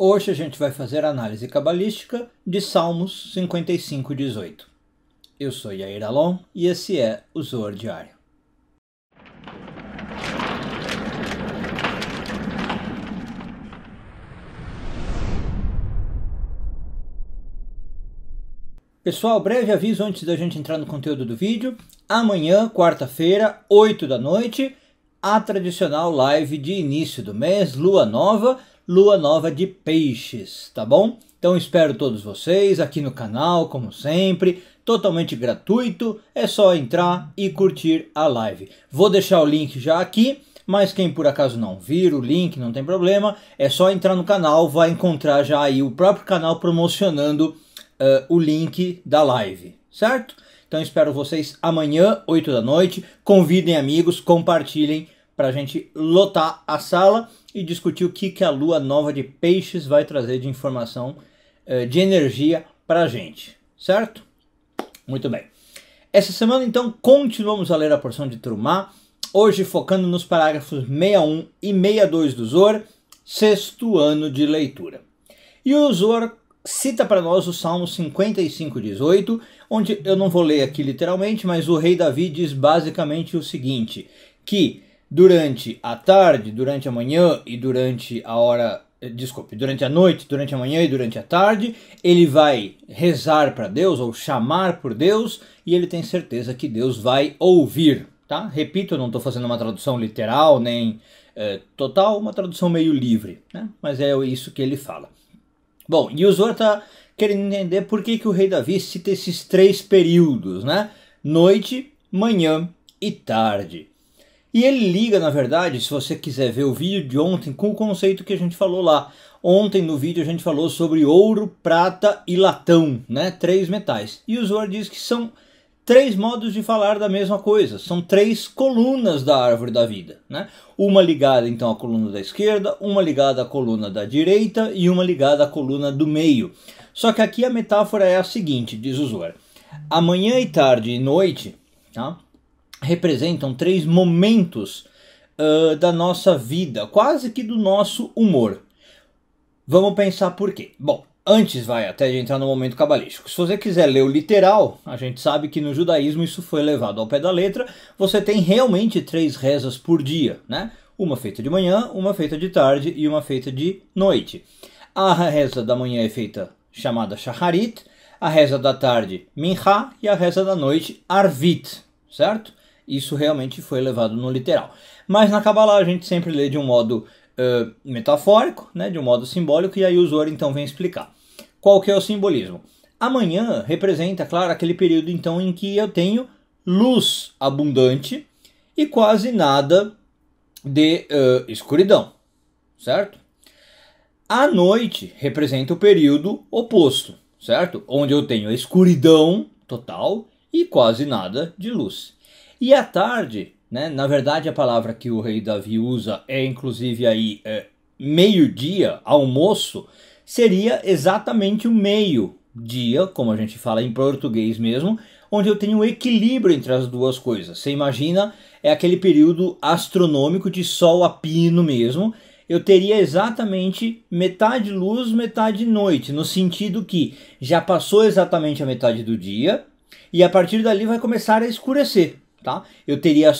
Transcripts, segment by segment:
Hoje a gente vai fazer a análise cabalística de Salmos 55:18. Eu sou Yair Alon e esse é o Zohar Diário. Pessoal, breve aviso antes da gente entrar no conteúdo do vídeo. Amanhã, quarta-feira, 8 da noite, a tradicional live de início do mês, Lua Nova de Peixes, tá bom? Então espero todos vocês aqui no canal, como sempre, totalmente gratuito, é só entrar e curtir a live. Vou deixar o link já aqui, mas quem por acaso não vir o link, não tem problema, é só entrar no canal, vai encontrar já aí o próprio canal promocionando o link da live, certo? Então espero vocês amanhã, 8 da noite, convidem amigos, compartilhem para a gente lotar a sala e discutir o que a Lua Nova de Peixes vai trazer de informação, de energia para a gente, certo? Muito bem. Essa semana então continuamos a ler a porção de Trumá, hoje focando nos parágrafos 61 e 62 do Zohar, sexto ano de leitura. E o Zohar cita para nós o Salmo 55:18, onde eu não vou ler aqui literalmente, mas o rei Davi diz basicamente o seguinte, que durante a tarde, durante a manhã e durante a noite, durante a manhã e durante a tarde, ele vai rezar para Deus ou chamar por Deus e ele tem certeza que Deus vai ouvir, tá? Repito, eu não estou fazendo uma tradução literal nem total, uma tradução meio livre, né? Mas é isso que ele fala. Bom, e o Zohar está querendo entender por que o rei Davi cita esses três períodos, né? Noite, manhã e tarde. E ele liga, na verdade, se você quiser ver o vídeo de ontem, com o conceito que a gente falou lá. Ontem no vídeo a gente falou sobre ouro, prata e latão, né? Três metais. E o Zohar diz que são três modos de falar da mesma coisa. São três colunas da árvore da vida, né? Uma ligada então à coluna da esquerda, uma ligada à coluna da direita e uma ligada à coluna do meio. Só que aqui a metáfora é a seguinte, diz o Zohar. Amanhã e tarde e noite, tá? Representam três momentos da nossa vida, quase que do nosso humor. Vamos pensar por quê? Bom, antes até de entrar no momento cabalístico. Se você quiser ler o literal, a gente sabe que no judaísmo isso foi levado ao pé da letra. Você tem realmente três rezas por dia, né? Uma feita de manhã, uma feita de tarde e uma feita de noite. A reza da manhã é chamada Shacharit, a reza da tarde Mincha e a reza da noite Arvit, certo? Isso realmente foi levado no literal. Mas na Kabbalah a gente sempre lê de um modo metafórico, né, de um modo simbólico, e aí o Zohar então vem explicar. Qual que é o simbolismo? Amanhã representa, claro, aquele período então em que eu tenho luz abundante e quase nada de escuridão, certo? A noite representa o período oposto, certo? Onde eu tenho a escuridão total e quase nada de luz. E à tarde, né, na verdade a palavra que o rei Davi usa é inclusive aí meio-dia, almoço, seria exatamente o meio-dia, como a gente fala em português mesmo, onde eu tenho um equilíbrio entre as duas coisas. Você imagina, é aquele período astronômico de sol a pino mesmo, eu teria exatamente metade luz, metade noite, no sentido que já passou exatamente a metade do dia e a partir dali vai começar a escurecer. Tá? Eu teria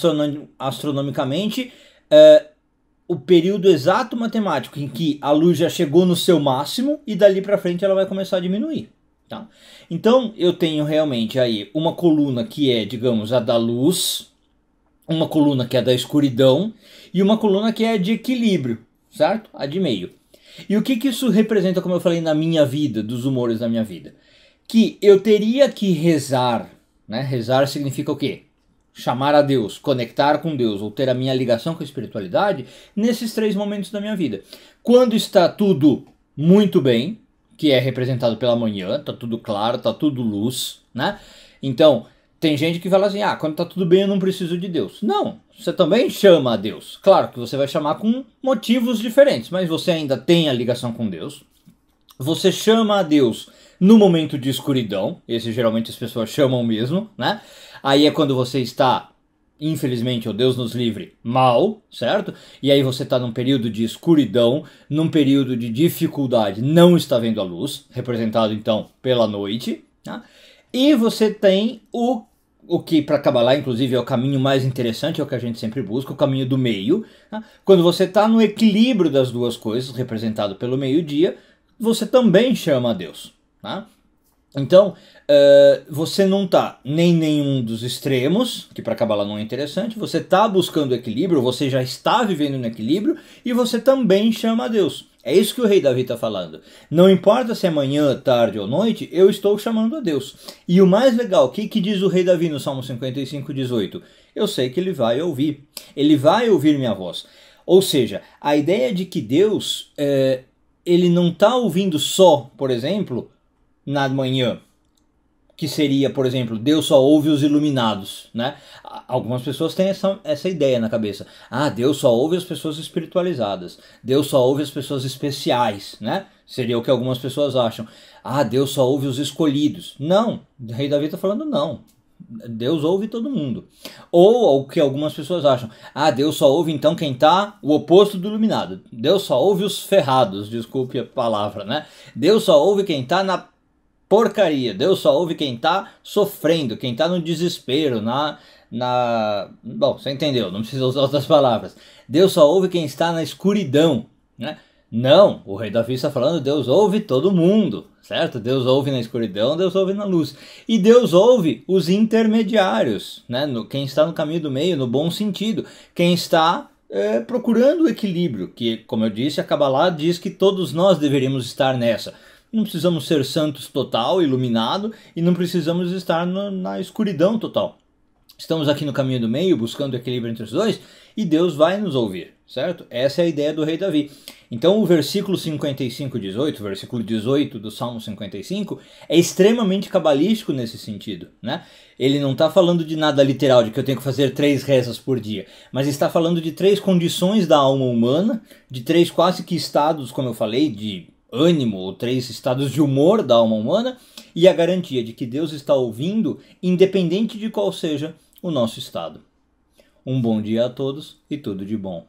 astronomicamente o período exato matemático em que a luz já chegou no seu máximo e dali para frente ela vai começar a diminuir. Tá? Então eu tenho realmente aí uma coluna que é, digamos, a da luz, uma coluna que é da escuridão e uma coluna que é de equilíbrio, certo? A de meio. E o que isso representa, como eu falei, na minha vida, dos humores da minha vida? Que eu teria que rezar, né? Rezar significa o quê? Chamar a Deus, conectar com Deus ou ter a minha ligação com a espiritualidade nesses três momentos da minha vida. Quando está tudo muito bem, que é representado pela manhã, está tudo claro, está tudo luz, né? Então, tem gente que fala assim, quando está tudo bem eu não preciso de Deus. Não, você também chama a Deus. Claro que você vai chamar com motivos diferentes, mas você ainda tem a ligação com Deus. Você chama a Deus no momento de escuridão, esse geralmente as pessoas chamam mesmo, né? Aí é quando você está infelizmente, ou Deus nos livre, mal, certo? E aí você está num período de escuridão, num período de dificuldade, não está vendo a luz, representado então pela noite, tá? E você tem o que para Kabbalah, inclusive, é o caminho mais interessante, é o que a gente sempre busca, o caminho do meio. Tá? Quando você está no equilíbrio das duas coisas, representado pelo meio-dia, você também chama a Deus. Tá? Então, você não está nem nenhum dos extremos, que para Kabbalah não é interessante, você está buscando equilíbrio, você já está vivendo no equilíbrio, e você também chama a Deus. É isso que o rei Davi está falando. Não importa se é manhã, tarde ou noite, eu estou chamando a Deus. E o mais legal, o que diz o rei Davi no Salmo 55:18? Eu sei que ele vai ouvir. Ele vai ouvir minha voz. Ou seja, a ideia de que Deus, ele não está ouvindo só, por exemplo, na manhã, que seria, por exemplo, Deus só ouve os iluminados, né? Algumas pessoas têm essa ideia na cabeça. Ah, Deus só ouve as pessoas espiritualizadas. Deus só ouve as pessoas especiais, né? Seria o que algumas pessoas acham. Ah, Deus só ouve os escolhidos. Não, o rei Davi está falando não. Deus ouve todo mundo. Ou o que algumas pessoas acham. Ah, Deus só ouve então quem está o oposto do iluminado. Deus só ouve os ferrados, desculpe a palavra, né? Deus só ouve quem está na porcaria. Deus só ouve quem tá sofrendo, quem tá no desespero, bom, você entendeu, não precisa usar outras palavras. Deus só ouve quem está na escuridão, né? Não, o rei Davi está falando, Deus ouve todo mundo, certo? Deus ouve na escuridão, Deus ouve na luz. E Deus ouve os intermediários, né? Quem está no caminho do meio, no bom sentido. Quem está procurando o equilíbrio, que, como eu disse, a Kabbalah diz que todos nós deveríamos estar nessa. Não precisamos ser santos total, iluminado, e não precisamos estar na escuridão total. Estamos aqui no caminho do meio, buscando o equilíbrio entre os dois, e Deus vai nos ouvir, certo? Essa é a ideia do rei Davi. Então o versículo 55:18, versículo 18 do Salmo 55, é extremamente cabalístico nesse sentido, né? Ele não está falando de nada literal, de que eu tenho que fazer 3 rezas por dia, mas está falando de 3 condições da alma humana, de 3 quase que estados, como eu falei, de ânimo, ou 3 estados de humor da alma humana, e a garantia de que Deus está ouvindo, independente de qual seja o nosso estado. Um bom dia a todos e tudo de bom.